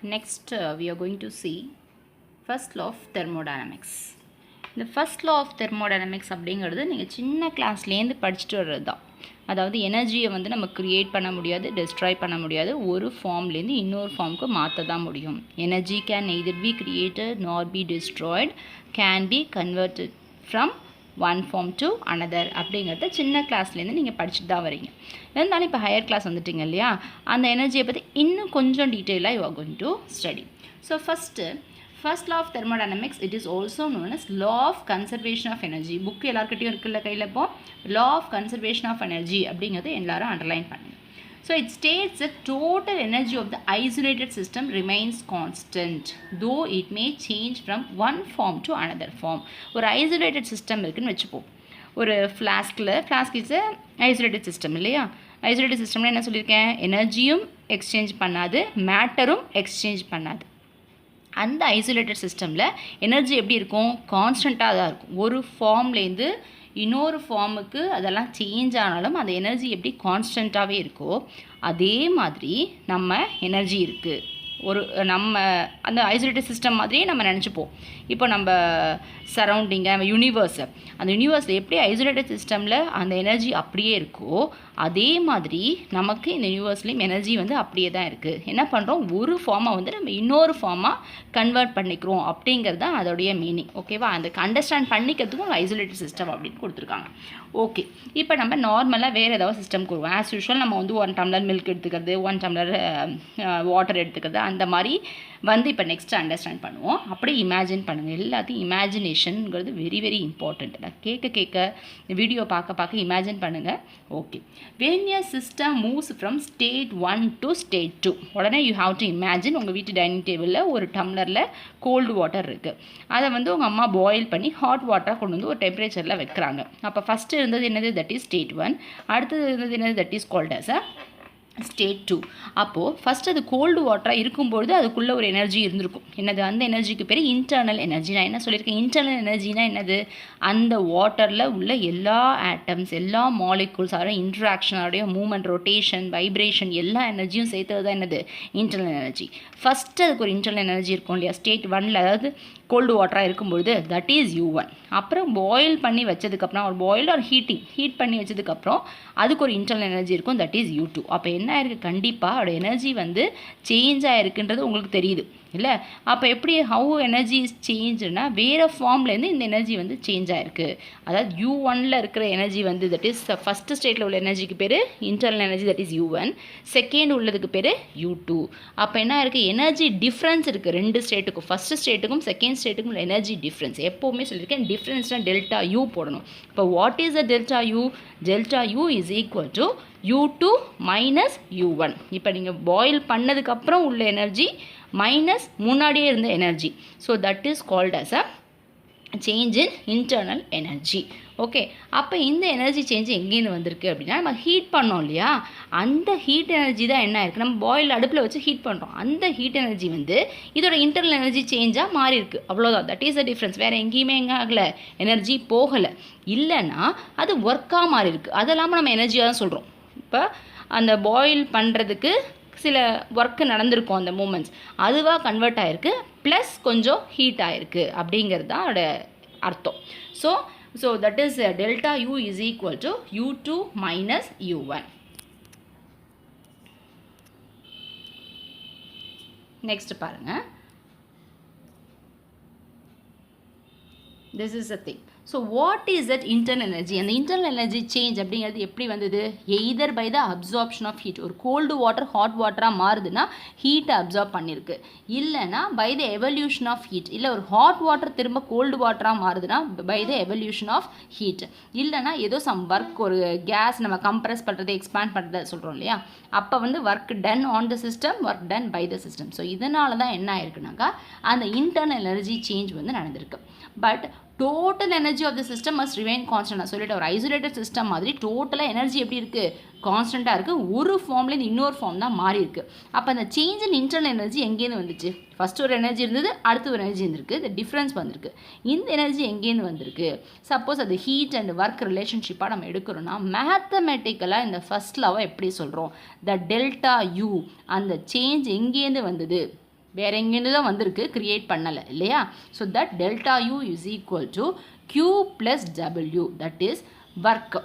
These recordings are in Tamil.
Next, we are going to see first law of thermodynamics. இந்த ஃபர்ஸ்ட் லா ஆஃப் தெர்மோடைனமிக்ஸ் அப்படிங்கிறது நீங்கள் சின்ன கிளாஸ்லேருந்து படிச்சுட்டு வர்றது தான். அதாவது எனர்ஜியை வந்து நம்ம க்ரியேட் பண்ண முடியாது, டெஸ்ட்ராய் பண்ண முடியாது, ஒரு ஃபார்ம்லேருந்து இன்னொரு ஃபார்முக்கு மாற்ற தான் முடியும். Energy can neither be created nor be destroyed, can be converted from one form to another அப்படிங்கிறத சின்ன கிளாஸ்லேருந்து நீங்கள் படிச்சுட்டு தான் வரீங்க. இருந்தாலும் இப்போ ஹையர் கிளாஸ் வந்துட்டிங்க இல்லையா, அந்த எனர்ஜியை பற்றி இன்னும் கொஞ்சம் டீட்டெயிலாக you are going to study. So first law of thermodynamics, it is also known as law of conservation of energy. Book எல்லாருக்கிட்டையும் இருக்குல்ல கையில், இப்போ law of conservation of energy அப்படிங்கிறது எல்லாரும் அண்டர்லைன் பண்ணுங்க. So it states that total energy of the isolated system remains constant, though it may change from one form to another form. ஒரு isolated system இருக்குன்னு வச்சுப்போம். ஒரு ஃப்ளாஸ்க் இஸ் ஐசோலேட்டட் சிஸ்டம் இல்லையா? ஐசோலேட்டட் சிஸ்டம்னா என்ன சொல்லியிருக்கேன்? எனர்ஜியும் எக்ஸ்சேஞ்ச் பண்ணாது, மேட்டரும் எக்ஸ்சேஞ்ச் பண்ணாது. அந்த ஐசோலேட்டட் சிஸ்டமில் எனர்ஜி எப்படி இருக்கும்? கான்ஸ்டண்ட்டாக தான் இருக்கும். ஒரு ஃபார்ம்லேருந்து இன்னொரு ஃபார்முக்கு அதெல்லாம் சேஞ்ச் ஆனாலும் அந்த எனர்ஜி எப்படி கான்ஸ்டண்ட்டாகவே இருக்கோ அதே மாதிரி நம்ம எனர்ஜி இருக்குது. நம்ம அந்த ஐசோலேட்டட் சிஸ்டம் மாதிரியே நம்ம நினச்சிப்போம். இப்போ நம்ம சரௌண்டிங்கை, நம்ம யூனிவர்ஸை, அந்த யூனிவர்ஸில் எப்படி ஐசோலேட்டட் சிஸ்டமில் அந்த எனர்ஜி அப்படியே இருக்கோ அதே மாதிரி நமக்கு இந்த யூனிவர்ஸ்லேயும் எனர்ஜி வந்து அப்படியே தான் இருக்குது. என்ன பண்ணுறோம்? ஒரு ஃபார்மை வந்து நம்ம இன்னொரு ஃபார்மாக கன்வெர்ட் பண்ணிக்கிறோம் அப்படிங்கிறது தான் அதோடைய மீனிங். ஓகேவா? அந்த அண்டர்ஸ்டாண்ட் பண்ணிக்கிறதுக்கும் ஐசோலேட்டட் சிஸ்டம் அப்படின்னு கொடுத்துருக்காங்க. ஓகே, இப்போ நம்ம நார்மலாக வேறு ஏதாவது சிஸ்டம் கொடுவோம். ஆஸ் யூஷுவல் நம்ம வந்து 1 டம்ளர் மில்க் எடுத்துக்கிறது, 1 டம்ளர் வாட்டர் எடுத்துக்கிறது, அந்த மாதிரி வந்து இப்போ நெக்ஸ்ட் அண்டர்ஸ்டாண்ட் பண்ணுவோம். அப்படியே இமேஜின் பண்ணுங்கள். எல்லாத்தையும் இமேஜினேஷனுங்கிறது வெரி வெரி இம்பார்ட்டண்ட். நான் கேட்க வீடியோ பார்க்க இமேஜின் பண்ணுங்கள். Okay, when a system moves from state 1 to state 2, உடனே யூ ஹாவ் டு இமேஜின் உங்கள் வீட்டு டைனிங் டேபிளில் ஒரு டம்ளரில் கோல்டு வாட்டர் இருக்குது. அதை வந்து உங்கள் அம்மா பாயில் பண்ணி ஹாட் வாட்டராக கொண்டு வந்து ஒரு டெம்பரேச்சரில் வைக்கிறாங்க. அப்போ ஃபஸ்ட்டு இருந்தது என்னது? That is state 1. அடுத்தது இருந்தது என்னது? That is called as state 2. அப்போது ஃபஸ்ட்டு அது கோல்டு வாட்டராக இருக்கும்பொழுது அதுக்குள்ளே ஒரு எனர்ஜி இருந்திருக்கும். என்னது? அந்த எனர்ஜிக்கு பேர் இன்டர்னல் எனர்ஜி. நான் என்ன சொல்லியிருக்கேன்? இன்டர்னல் எனர்ஜினா என்னது? அந்த வாட்டரில் உள்ள எல்லா ஆட்டம்ஸ், எல்லா மாலிகூல்ஸ், அதோட இன்ட்ராக்ஷன், அதோடைய மூமெண்ட், ரொட்டேஷன், வைப்ரேஷன், எல்லா எனர்ஜியும் சேர்த்தது தான் என்னது? Internal energy. ஃபஸ்ட்டு அதுக்கு ஒரு இன்டர்னல் எனர்ஜி இருக்கும் இல்லையா? ஸ்டேட் 1ல், அதாவது கோல்டு வாட்டராக இருக்கும்பொழுது தட் இஸ் U1. அப்புறம் பாயில் பண்ணி வச்சதுக்கப்புறம், ஒரு பாயில் ஒரு ஹீட் பண்ணி வச்சதுக்கப்புறம் அதுக்கு ஒரு இன்டர்னல் எனர்ஜி இருக்கும், தட் இஸ் U2. அப்போ என்ன ஆயிருக்கு? கண்டிப்பாக அதோட எனர்ஜி வந்து சேஞ்ச் ஆகிருக்குன்றது உங்களுக்கு தெரியுது இல்லை? அப்போ எப்படி ஹவு எனர்ஜி இஸ் சேஞ்சுன்னா வேறு ஃபார்ம்லேருந்து இந்த எனர்ஜி வந்து சேஞ்ச் ஆகிருக்கு. அதாவது U1ல் இருக்கிற எனர்ஜி வந்து தட் இஸ் ஃபஸ்ட்டு ஸ்டேட்டில் உள்ள எனர்ஜிக்கு பேர் internal energy, that is U1. Second உள்ளதுக்கு பேர் U2. அப்போ என்ன இருக்குது? எனர்ஜி டிஃப்ரென்ஸ் இருக்குது ரெண்டு ஸ்டேட்டுக்கும். ஃபஸ்ட்டு ஸ்டேட்டுக்கும் செகண்ட் ஸ்டேட்டுக்கும் உள்ள எனர்ஜி டிஃப்ரென்ஸ். எப்போவுமே சொல்லியிருக்கேன் டிஃப்ரென்ஸ்னால் டெல்டா U போடணும். இப்போ what is a delta U? Delta U is equal to U2 minus U1. இப்போ நீங்கள் பாயில் பண்ணதுக்கப்புறம் உள்ள எனர்ஜி மைனஸ் முன்னாடியே இருந்த energy. So that is called as a change in internal energy. Okay, அப்போ இந்த எனர்ஜி சேஞ்ச் எங்கேருந்து வந்திருக்கு அப்படின்னா, நம்ம ஹீட் பண்ணோம் இல்லையா, அந்த ஹீட் எனர்ஜி தான் என்ன இருக்குது? நம்ம பாயில் அடுப்பில் வச்சு ஹீட் பண்ணுறோம். அந்த ஹீட் எனர்ஜி வந்து இதோட இன்டர்னல் எனர்ஜி சேஞ்சாக மாறி இருக்குது. அவ்வளோதான். That is the difference. வேறு எங்கேயுமே எங்கே ஆகலை, எனர்ஜி போகலை. இல்லைன்னா அது ஒர்க்காக மாறி இருக்குது. அதெல்லாமல் நம்ம எனர்ஜியாக தான் சொல்கிறோம். இப்போ அந்த பாயில் பண்ணுறதுக்கு சில ஒர்க்கு நடந்திருக்கும், அந்த மூமெண்ட்ஸ் அதுவாக கன்வெர்ட் ஆகிருக்கு, ப்ளஸ் கொஞ்சம் ஹீட் ஆகிருக்கு அப்படிங்கிறது தான் அதோட அர்த்தம். So that is delta U is equal to U2 minus U1. Next பாருங்கள். This is a thing. So what is that internal energy? அந்த இன்டர்னல் எனர்ஜி சேஞ்ச் அப்படிங்கிறது எப்படி வந்தது? Either by the absorption of heat. ஒரு கோல்டு வாட்டர் ஹாட் வாட்டராக மாறுதுன்னா ஹீட்டை அப்சார்ப் பண்ணியிருக்கு. இல்லைனா by the evolution of heat. இல்லை ஒரு ஹாட் வாட்டர் திரும்ப கோல்டு வாட்டராக மாறுதுன்னா by the evolution of heat. இல்லைனா ஏதோ சம் ஒர்க், ஒரு கேஸ் நம்ம கம்ப்ரெஸ் பண்ணுறது, எக்ஸ்பேண்ட் பண்ணுறது சொல்கிறோம் இல்லையா, அப்போ வந்து work done on the system, work done by the system. So இதனால தான் என்ன ஆயிருக்குனாக்கா அந்த இன்டர்னல் எனர்ஜி சேஞ்ச் வந்து நடந்திருக்கு. But total energy of the system must remain constant. நான் சொல்லிட்டு ஒரு ஐசோலேட்டட் சிஸ்டம் மாதிரி டோட்டலாக எனர்ஜி எப்படி இருக்குது? கான்ஸ்டண்ட்டாக இருக்குது. ஒரு ஃபார்ம்லேருந்து இன்னொரு ஃபார்ம் தான் மாறி இருக்குது. அப்போ அந்த சேஞ்ச் இன் இன்டர்னல் எனர்ஜி எங்கேருந்து வந்துச்சு? ஃபஸ்ட்டு ஒரு எனர்ஜி இருந்தது, அடுத்து ஒரு எனர்ஜி இருந்திருக்கு, இந்த டிஃப்ரென்ஸ் வந்திருக்கு. இந்த எனர்ஜி எங்கேருந்து வந்திருக்கு? சப்போஸ் அது ஹீட் அண்ட் ஒர்க் ரிலேஷன்ஷிப்பாக நம்ம எடுக்கிறோன்னா மேத்தமெட்டிக்கலாக இந்த ஃபஸ்ட் லாவை எப்படி சொல்கிறோம்? த டெல்டா U, அந்த சேஞ்ச் எங்கேருந்து வந்தது? வேறு எங்கேருந்து தான் வந்திருக்கு, கிரியேட் பண்ணலை இல்லையா. So that delta you is equal to Q + W, that is work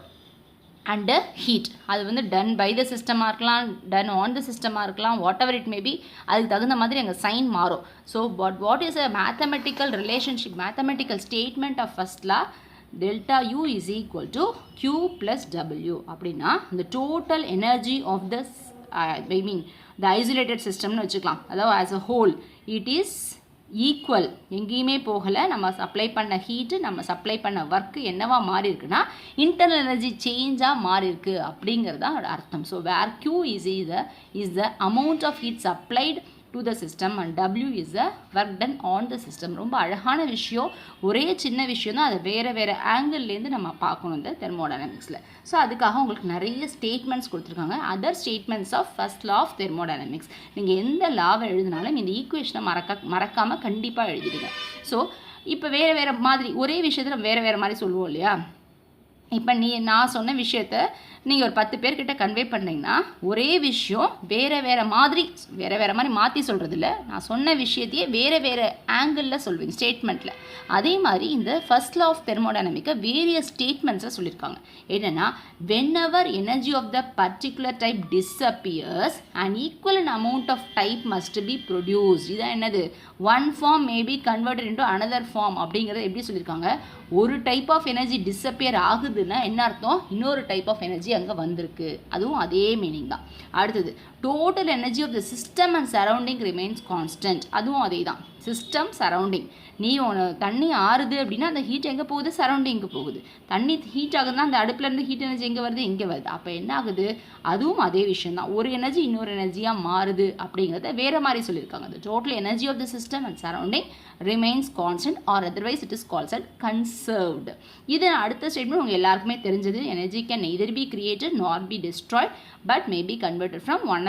and heat. அது வந்து டன் பை த சிஸ்டமாக இருக்கலாம், டன் ஆன் த சிஸ்டமாக இருக்கலாம், வாட் எவர் இட் மேபி, அதுக்கு தகுந்த மாதிரி அங்கே சைன் மாறும். So what is a mathematical relationship, mathematical statement of first law, delta U is equal to Q + W. அப்படின்னா the total energy of the I mean the isolated systemனு வச்சுக்கலாம். அதாவது as a whole it is equal. எங்கேயுமே போகலை, நம்ம சப்ளை பண்ண ஹீட்டு, நம்ம சப்ளை பண்ண ஒர்க்கு என்னவா மாறி இருக்குன்னா இன்டர்னல் எனர்ஜி சேஞ்சாக மாறி இருக்கு அப்படிங்கிறது தான் அர்த்தம். So where Q is the amount of heat supplied to the system and W is the work done on the system. ரொம்ப அழகான விஷயம், ஒரே சின்ன விஷயம் தான், அதை வேறு ஆங்கிள்லேருந்து நம்ம பார்க்கணும் இந்த தெர்மோடைனமிக்ஸில். ஸோ அதுக்காக உங்களுக்கு நிறைய ஸ்டேட்மெண்ட்ஸ் கொடுத்துருக்காங்க, other statements of first law of thermodynamics. நீங்கள் எந்த லாவை எழுதினாலும் இந்த ஈக்குவேஷனை மறக்காமல் கண்டிப்பாக எழுதிடுங்க. ஸோ இப்போ வேறு மாதிரி ஒரே விஷயத்தில் வேறு மாதிரி சொல்லுவோம் இல்லையா. இப்போ நான் சொன்ன விஷயத்த நீங்கள் ஒரு 10 பேர்கிட்ட கன்வே பண்ணிங்கன்னா ஒரே விஷயம் வேறு மாதிரி மாற்றி சொல்கிறதில்ல, நான் சொன்ன விஷயத்தையே வேறு ஆங்கிளில் சொல்வீங்க ஸ்டேட்மெண்ட்டில். அதே மாதிரி இந்த ஃபர்ஸ்ட் லா ஆஃப் தெர்மோடைனமிக்கை வேரியஸ் ஸ்டேட்மெண்ட்ஸில் சொல்லியிருக்காங்க. என்னென்னா whenever energy of the particular type disappears an equivalent amount of type must be produced. இதான் என்னது, one form may be converted into another form அப்படிங்கிறத எப்படி சொல்லியிருக்காங்க. ஒரு டைப் ஆஃப் எனர்ஜி டிஸப்பியர் ஆகுதுன்னா என்ன அர்த்தம், இன்னொரு டைப் ஆஃப் எனர்ஜி அங்கே வந்திருக்கு, அதுவும் அதே மீனிங் தான். அடுத்தது total energy of the system and surrounding remains constant, அதுவும் அதே தான். சிஸ்டம் சரௌண்டிங், தண்ணி ஆறுது அப்படின்னா அந்த ஹீட் எங்கே போகுது, சரௌண்டிங்க்கு போகுது. தண்ணி ஹீட் ஆகுதுன்னா அந்த அடுப்புலேருந்து ஹீட் எனர்ஜி எங்கே வருது, இங்கே வருது. அப்போ என்ன ஆகுது, அதுவும் அதே விஷயம் தான். ஒரு எனர்ஜி இன்னொரு எனர்ஜியாக மாறுது அப்படிங்கிறத வேறு மாதிரி சொல்லியிருக்காங்க. the total energy of the system and surrounding remains constant or otherwise it is called conserved. இது அடுத்த ஸ்டேட்மெண்ட் உங்கள் எல்லாருக்குமே தெரிஞ்சது. Energy can neither be created nor be destroyed but may be converted from one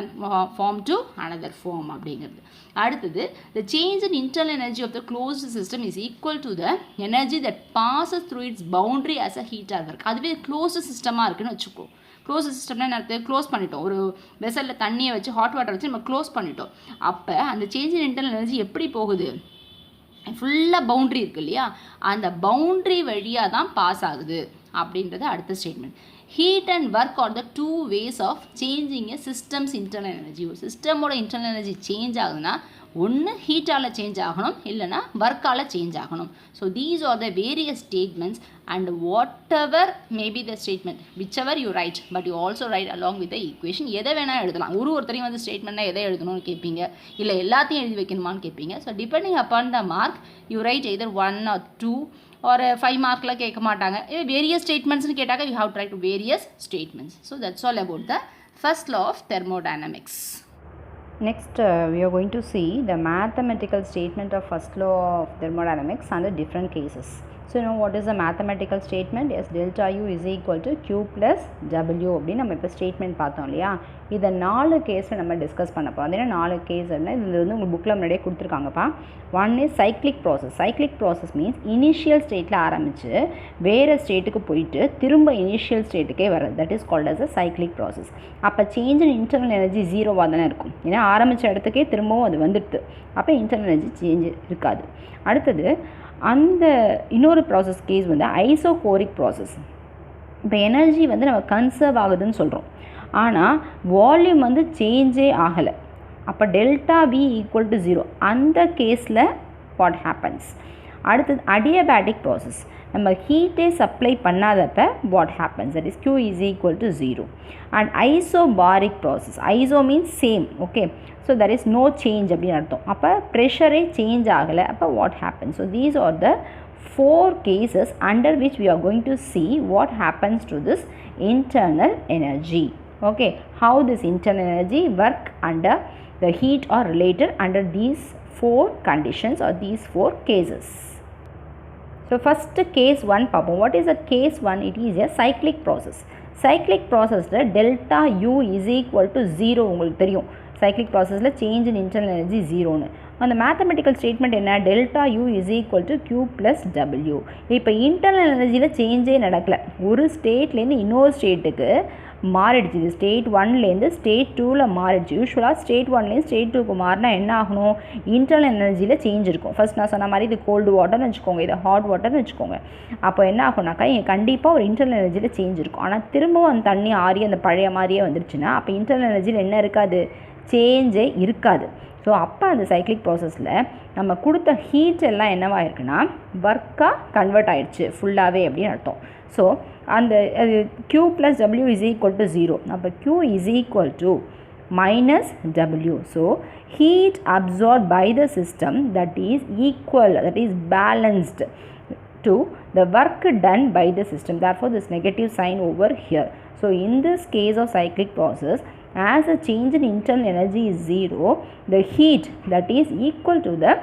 form to another form அப்படிங்கிறது. அடுத்தது the change in internal energy of the closed system is equal to the energy that passes through its boundary as a heat or work. அதுவே க்ளோஸ்டு சிஸ்டமாக இருக்குன்னு வச்சுக்கோ. க்ளோஸ் சிஸ்டம்னா என்ன, க்ளோஸ் பண்ணிட்டோம், ஒரு வெசலில் தண்ணியை வச்சு ஹாட் வாட்டர் வச்சு நம்ம க்ளோஸ் பண்ணிட்டோம். அப்போ அந்த சேஞ்ச் இன் இன்டர்னல் எனர்ஜி எப்படி போகுது, ஃபுல்லாக பவுண்ட்ரி இருக்குது இல்லையா, அந்த பவுண்ட்ரி வழியாக தான் பாஸ் ஆகுது அப்படின்றது அடுத்த statement. Heat and work are the 2 ways of changing a system's internal energy. ஒரு சிஸ்டமோட இன்டர்னல் எனர்ஜி சேஞ்ச் ஆகுதுன்னா ஒன்று ஹீட்டால் சேஞ்ச் ஆகணும், இல்லைனா ஒர்க்கால் சேஞ்ச் ஆகணும். So these are the various statements and what ever maybe the statement which ever you right, but you also right along with the equation. எதை வேணால் எழுதலாம். ஒருத்தரையும் வந்து ஸ்டேட்மெண்ட்னா எதை எழுதணும்னு கேட்பீங்க, இல்லை எல்லாத்தையும் எழுதி வைக்கணுமான்னு கேட்பீங்க. So depending upon the mark you right either 1 or 2 ஒரு 5 மார்க்கில் கேட்க மாட்டாங்க. வேரியஸ் ஸ்டேட்மெண்ட்ஸ்னு கேட்டாக்க you have try to various statements. So that's all about the first law of thermodynamics. Next, we are going to see the mathematical statement of first law of thermodynamics under different cases. So, you know what is the mathematical statement? Yes, delta U is equal to Q plus W அப்படின்னு நம்ம இப்போ ஸ்டேட்மெண்ட் பார்த்தோம் இல்லையா. இதை 4 கேஸில் நம்ம டிஸ்கஸ் பண்ண போகிறோம். அது என்ன 4 கேஸ் அப்படின்னா இது வந்து உங்கள் புக்கில் முன்னாடியே கொடுத்துருக்காங்கப்பா. 1 is cyclic process. Cyclic process means initial ஸ்டேட்டில் ஆரம்பித்து வேறு ஸ்டேட்டுக்கு போயிட்டு திரும்ப இனிஷியல் ஸ்டேட்டுக்கே வர்றது. That is called as a cyclic process. அப்போ சேஞ்ச் இன் இன்டர்னல் எனர்ஜி 0வாக தானே இருக்கும், ஏன்னா ஆரம்பித்த இடத்துக்கே திரும்பவும் அது வந்துடுது. அப்போ இன்டர்னல் எனர்ஜி சேஞ்ச் இருக்காது. அடுத்தது அந்த இன்னொரு ப்ராசஸ் கேஸ் வந்து ஐசோகோரிக் ப்ராசஸ். இப்போ எனர்ஜி வந்து நம்ம கன்சர்வ் ஆகுதுன்னு சொல்கிறோம், ஆனால் வால்யூம் வந்து சேஞ்சே ஆகலை. அப்போ டெல்டா V ஈக்குவல் டு 0. அந்த கேஸில் வாட் ஹேப்பன்ஸ். அடுத்தது அடியபேட்டிக் ப்ராசஸ். நம்ம ஹீட்டே சப்ளை பண்ணாதப்ப what happens, that is Q is equal to 0. And isobaric process. Iso means same, okay. So that is no change அப்படின்னு அர்த்தம். அப்போ ப்ரெஷரே சேஞ்ச் ஆகலை, அப்போ what happens. So these are the 4 cases under which we are going to see what happens to this internal energy. Okay, how this internal energy work under the heat or related under these 4 conditions or these 4 cases. So first case 1 பார்ப்போம். What is a case 1? It is a cyclic process. Cyclic processல delta U is equal to 0 உங்களுக்கு தெரியும். cyclic processல change in internal energy 0னு. அந்த மேத்தமெட்டிக்கல் ஸ்டேட்மெண்ட் என்ன, delta U is equal to Q plus W. இப்போ இன்டர்னல் எனர்ஜியில் சேஞ்சே நடக்கலை. ஒரு ஸ்டேட்லேருந்து இன்னொரு ஸ்டேட்டுக்கு மாறிடுச்சு. இது ஸ்டேட் 1லேருந்து ஸ்டேட் 2ல் மாறிடுச்சு. யூஸ்வலாக ஸ்டேட் 1லேருந்து ஸ்டேட் 2க்கு மாறினா என்ன ஆகணும், இன்டர்னல் எனர்ஜியில் சேஞ்ச் இருக்கும். ஃபர்ஸ்ட் நான் சொன்ன மாதிரி இது கோல்டு வாட்டர்னு வச்சுக்கோங்க, இது ஹாட் வாட்டர்னு வச்சுக்கோங்க. அப்போ என்ன ஆகும்னாக்கா இங்கே கண்டிப்பாக ஒரு இன்டர்னல் எனர்ஜியில் சேஞ்ச் இருக்கும். ஆனால் திரும்பவும் அந்த தண்ணி ஆறி அந்த பழைய மாதிரியே வந்துருச்சுன்னா அப்போ இன்டர்னல் எனர்ஜியில் என்ன இருக்காது, சேஞ்சே இருக்காது. ஸோ அப்போ அந்த சைக்ளிக் ப்ராசஸில் நம்ம கொடுத்த ஹீட் எல்லாம் என்னவாக இருக்குன்னா ஒர்க்காக கன்வெர்ட் ஆகிடுச்சு ஃபுல்லாகவே அப்படின்னு அர்த்தம். ஸோ அந்த Q + W = 0. அப்போ Q = -W. So heat absorbed by the system that is equal, that is balanced to the work done by the system. Therefore this negative sign over here. So in this case of cyclic process, as the change in internal energy is 0, the heat that is equal to the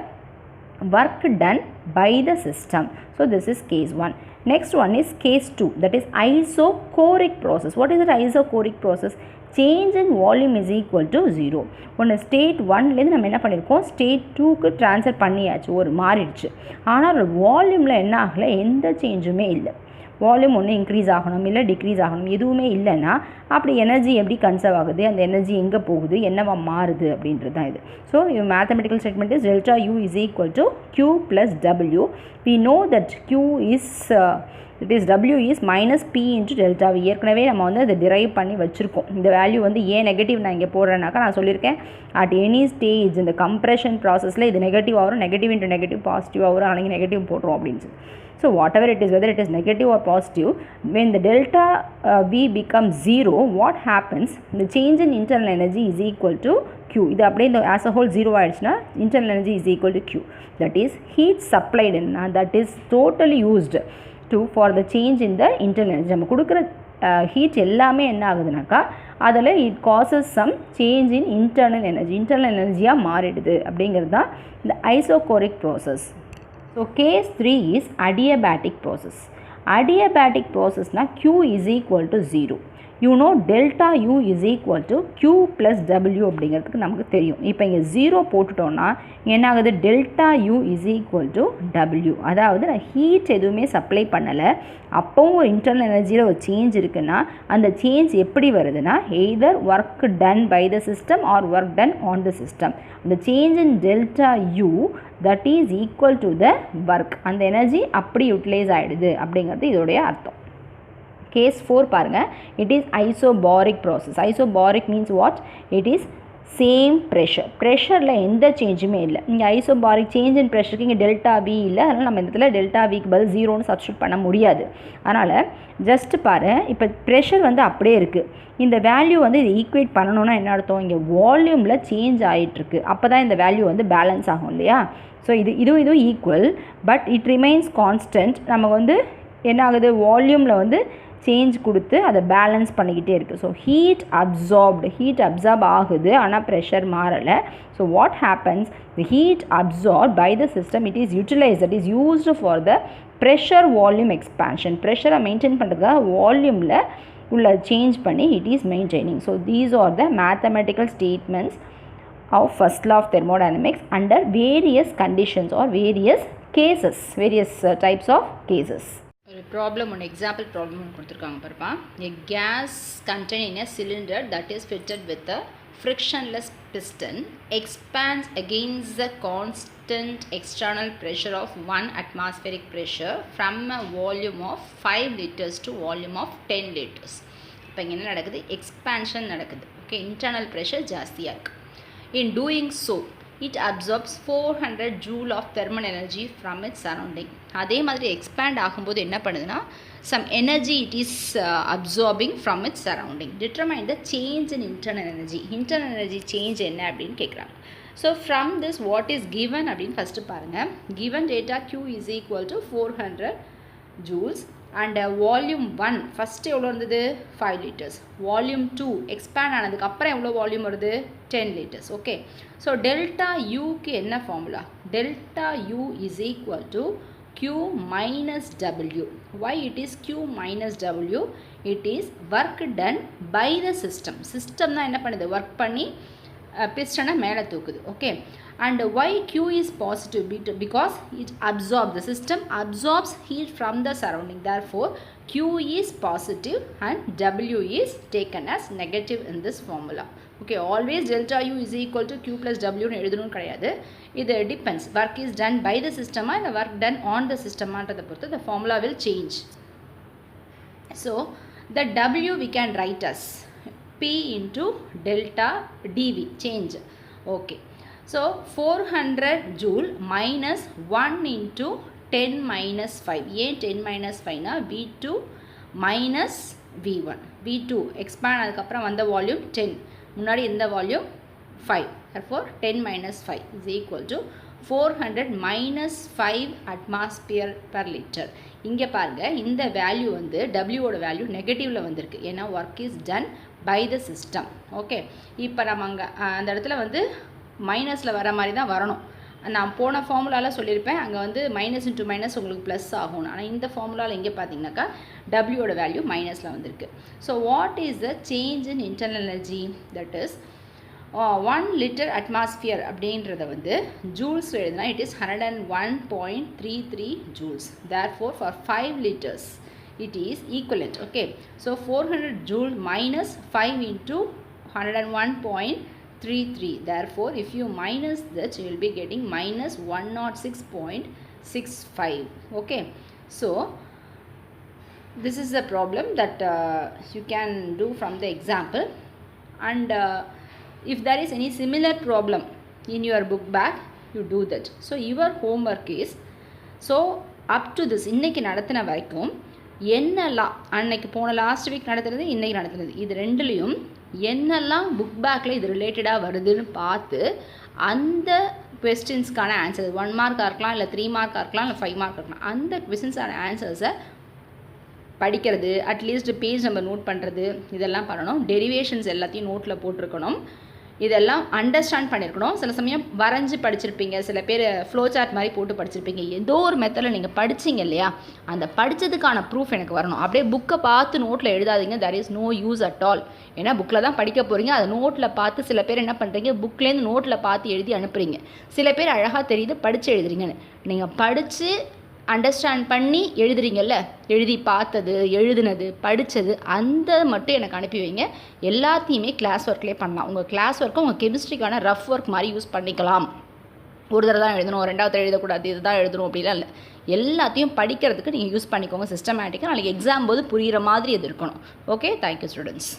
work done by the system. So this is case 1. Next one is case 2, that is isochoric process. What is the isochoric process? Change in volume is equal to 0. ஒன்று ஸ்டேட் 1லேருந்து நம்ம என்ன பண்ணியிருக்கோம், ஸ்டேட் 2க்கு ட்ரான்ஸ்ஃபர் பண்ணியாச்சு, ஒரு மாறிடுச்சு. ஆனால் வால்யூமில் என்ன ஆகலை, எந்த சேஞ்சுமே இல்லை. வால்யூம் ஒன்று இன்க்ரீஸ் ஆகணும் இல்லை டிக்ரீஸ் ஆகணும், எதுவுமே இல்லைன்னா அப்படி எனர்ஜி எப்படி கன்சர்வ் ஆகுது, அந்த எனர்ஜி எங்கே போகுது, என்னவா மாறுது அப்படின்றது தான் இது. So mathematical statement is delta U = Q + W. We know that Q is W is -P × delta V. ஏற்கனவே நம்ம வந்து அதை டிரைவ் பண்ணி வச்சுருக்கோம். இந்த வேல்யூ வந்து ஏன் நெகட்டிவ் நான் இங்கே போடுறேன்னாக்கா நான் சொல்லியிருக்கேன், அட் எனி ஸ்டேஜ் இந்த கம்ப்ரெஷன் ப்ராசஸில் இது நெகட்டிவ் வரும், நெகட்டிவ் × நெகட்டிவ் பாசிட்டிவாக வரும், அன்றைக்கி நெகட்டிவ் போடுறோம் அப்படின்னு சொல்லி. So whatever it is, whether it is negative or positive, when the delta V becomes 0, what happens? The change in internal energy is equal to Q. இது அப்படியே இந்த as a whole 0 ஆயிடுச்சுன்னா internal energy is equal to Q. That is heat supplied in, that is totally used to for the change in the internal energy. நம்ம கொடுக்குற ஹீட் எல்லாமே என்ன ஆகுதுனாக்கா அதில் it causes some change in internal energy. internal எனர்ஜியாக மாறிடுது அப்படிங்கிறது தான் இந்த isochoric process. So case 3 is adiabatic process. Adiabatic process na Q = 0. You know delta U = Q + W அப்படிங்கிறதுக்கு நமக்கு தெரியும். இப்போ இங்கே 0 போட்டுட்டோன்னா என்ன ஆகுது, டெல்டா U = W. அதாவது நான் ஹீட் எதுவுமே சப்ளை பண்ணலை, அப்போவும் ஒரு இன்டர்னல் எனர்ஜியில் ஒரு சேஞ்ச் இருக்குன்னா அந்த சேஞ்ச் எப்படி வருதுன்னா either work done by the system or work done on the system. அந்த change in delta U that is equal to the work, அந்த எனர்ஜி அப்படி யூட்டிலைஸ் ஆகிடுது அப்படிங்கிறது இதோடைய அர்த்தம். கேஸ் 4 பாருங்கள், it is isobaric process. Isobaric means what, it is same pressure, ப்ரெஷரில் எந்த சேஞ்சுமே இல்லை. இங்கே ஐசோபாரிக் சேஞ்ச் இன் ப்ரெஷருக்கு இங்கே டெல்டா V இல்லை, அதனால் நம்ம இந்த இடத்துல டெல்டா Vக்கு பதில் 0ன்னு சப்ஸ்டியூட் பண்ண முடியாது. அதனால் ஜஸ்ட் பாரு, இப்போ ப்ரெஷர் வந்து அப்படியே இருக்குது, இந்த வேல்யூ வந்து இது ஈக்குவேட் பண்ணணுன்னா என்ன அர்த்தம், இங்கே வால்யூமில் சேஞ்ச் ஆகிட்டுருக்கு, அப்போ தான் இந்த வேல்யூ வந்து பேலன்ஸ் ஆகும் இல்லையா. ஸோ இதுவும் equal, but it remains constant. நமக்கு வந்து என்ன ஆகுது, வால்யூமில் வந்து சேஞ்ச் கொடுத்து அதை பேலன்ஸ் பண்ணிக்கிட்டே இருக்குது. ஸோ ஹீட் அப்சார்ப் ஆகுது, ஆனால் ப்ரெஷர் மாறலை. So what happens, the heat absorb by the system, it is utilize, that is used for the pressure volume expansion. ப்ரெஷரை மெயின்டைன் பண்ணுறதுக்காக வால்யூமில் உள்ள சேஞ்ச் பண்ணி it is maintaining. So these are the mathematical statements of first law of thermodynamics under various conditions or various cases, various types of cases. ஒரு ப்ராப்ளம் ஒன்று, எக்ஸாம்பிள் ப்ராப்ளம் ஒன்று கொடுத்துருக்காங்க பாருப்பா. A gas contained in a cylinder that is fitted with a frictionless piston expands against the constant external pressure of 1 atmospheric pressure from a volume of 5 liters to volume of 10 liters. இப்போ இங்கே என்ன நடக்குது, எக்ஸ்பேன்ஷன் நடக்குது. ஓகே, இன்டர்னல் ப்ரெஷர் ஜாஸ்தியாக இருக்குது. In doing so, it absorbs 400 joule of thermal energy from its surrounding. அதே மாதிரி எக்ஸ்பேண்ட் ஆகும்போது என்ன பண்ணுதுன்னா some energy it is absorbing from its surrounding. Determine the change in internal energy. Internal energy change என்ன அப்படின்னு கேட்குறாங்க. So from this what is given அப்படின்னு ஃபஸ்ட்டு பாருங்கள். Given data Q = 400 joules and volume 1 first எவ்வளோ இருந்தது, 5 liters. வால்யூம் 2 எக்ஸ்பேண்ட் ஆனதுக்கு அப்புறம் எவ்வளோ வால்யூம் வருது, 10 liters. ஓகே, ஸோ டெல்டா யூக்கு என்ன formula, delta U = Q - W. Why it is Q - W? It is work done by the system. System தான் என்ன பண்ணுது, ஒர்க் பண்ணி பிஸ்டனை மேலே தூக்குது. Okay, and why Q is positive, because it absorbs, the system absorbs heat from the surrounding. Therefore Q is positive and W is taken as negative in this formula. Okay, always delta U is equal to Q plus W னு எழுதணும் கிடையாது. இது depends. Work is done by the system and work done on the system ஆன்றதை பொறுத்து the formula will change. So, the W we can write as P into delta dV, change. Okay. So, 400 joule minus 1 into 10 minus 5. ஏன் 10 minus 5 னா V2 minus V1. V2 expand அதுக்கப்புறம் வந்த volume 10. முன்னாடி இந்த volume 5. Therefore, 10 minus 5 is equal to 400 minus 5 atmosphere per liter. இங்கே பாருங்க இந்த வேல்யூ வந்து W ஓட வேல்யூ நெகட்டிவில் வந்திருக்கு. ஏன்னா work is done by the system. Okay, இப்போ நம்ம அங்கே அந்த இடத்துல வந்து மைனஸில் வர மாதிரி தான் வரணும். நான் போன ஃபார்முலாவில் சொல்லியிருப்பேன் அங்கே வந்து மைனஸ் இன்ட்டு மைனஸ் உங்களுக்கு ப்ளஸ் ஆகும். ஆனால் இந்த ஃபார்முலாவில் எங்கே பார்த்தீங்கன்னாக்கா டபிள்யூட வேல்யூ மைனஸில் வந்திருக்கு. So what is the change in internal energy? That is 1 litre atmosphere அப்படின்றத வந்து ஜூல்ஸ் எழுதுனா it is 101.33 joules. Therefore for 5 litres it is equivalent. Okay, so 400 joule minus 5 into 101.33. Therefore, if you minus that, you will be getting minus 106.65. Okay, so this is the problem that you can do from the example. And if there is any similar problem in your book bag, you do that. So your homework is, so up to this இன்னைக்கு நடத்தின வரைக்கும் என்னெல்லாம் அன்னைக்கு போன லாஸ்ட் வீக் நடத்துறது இன்றைக்கி நடத்துறது இது ரெண்டுலேயும் என்னெல்லாம் புக் பேக்கில் இது ரிலேட்டடாக வருதுன்னு பார்த்து அந்த கொஸ்டின்ஸ்க்கான ஆன்சர் 1 மார்க்காக இருக்கலாம் இல்லை 3 மார்க்காக இருக்கலாம் இல்லை 5 மார்க்காக இருக்கலாம் அந்த கொஸ்டின்ஸான ஆன்சர்ஸை படிக்கிறது, அட்லீஸ்ட் பேஜ் நம்பர் நோட் பண்ணுறது இதெல்லாம் பண்ணணும். டெரிவேஷன்ஸ் எல்லாத்தையும் நோட்டில் போட்டிருக்கணும். இதெல்லாம் அண்டர்ஸ்டாண்ட் பண்ணியிருக்கணும். சில சமயம் வரைஞ்சி படிச்சிருப்பீங்க, சில பேர் ஃப்ளோ சார்ட் மாதிரி போட்டு படிச்சிருப்பீங்க. ஏதோ ஒரு மெத்தடில் நீங்கள் படிச்சிங்க இல்லையா, அந்த படித்ததுக்கான ப்ரூஃப் எனக்கு வரணும். அப்படியே புக்கை பார்த்து நோட்டில் எழுதாதீங்க, there is no use at all. ஏன்னா புக்கில் தான் படிக்க போகிறீங்க, அதை நோட்டில் பார்த்து சில பேர் என்ன பண்ணுறீங்க, புக்லேருந்து நோட்டில் பார்த்து எழுதி அனுப்புகிறீங்க. சில பேர் அழகாக தெரியுது படித்து எழுதுறீங்கன்னு. நீங்கள் படித்து அண்டர்ஸ்டாண்ட் பண்ணி எழுதுறீங்கல்ல, எழுதி பார்த்தது, எழுதுனது, படித்தது அந்த மட்டும் எனக்கு அனுப்பி வைங்க. எல்லாத்தையுமே கிளாஸ் ஒர்க்லேயே பண்ணலாம். உங்கள் கிளாஸ் ஒர்க்கை உங்கள் கெமிஸ்ட்ரிக்கான ரஃப் ஒர்க் மாதிரி யூஸ் பண்ணிக்கலாம். ஒரு தடவை தான் எழுதணும், ரெண்டாவது எழுதக்கூடாது, இதுதான் எழுதணும் அப்படிலாம் இல்லை. எல்லாத்தையும் படிக்கிறதுக்கு நீங்கள் யூஸ் பண்ணிக்கோங்க சிஸ்டமேட்டிக்காக. நாளைக்கு எக்ஸாம் போது புரிகிற மாதிரி இது இருக்கணும். Okay, thank you students.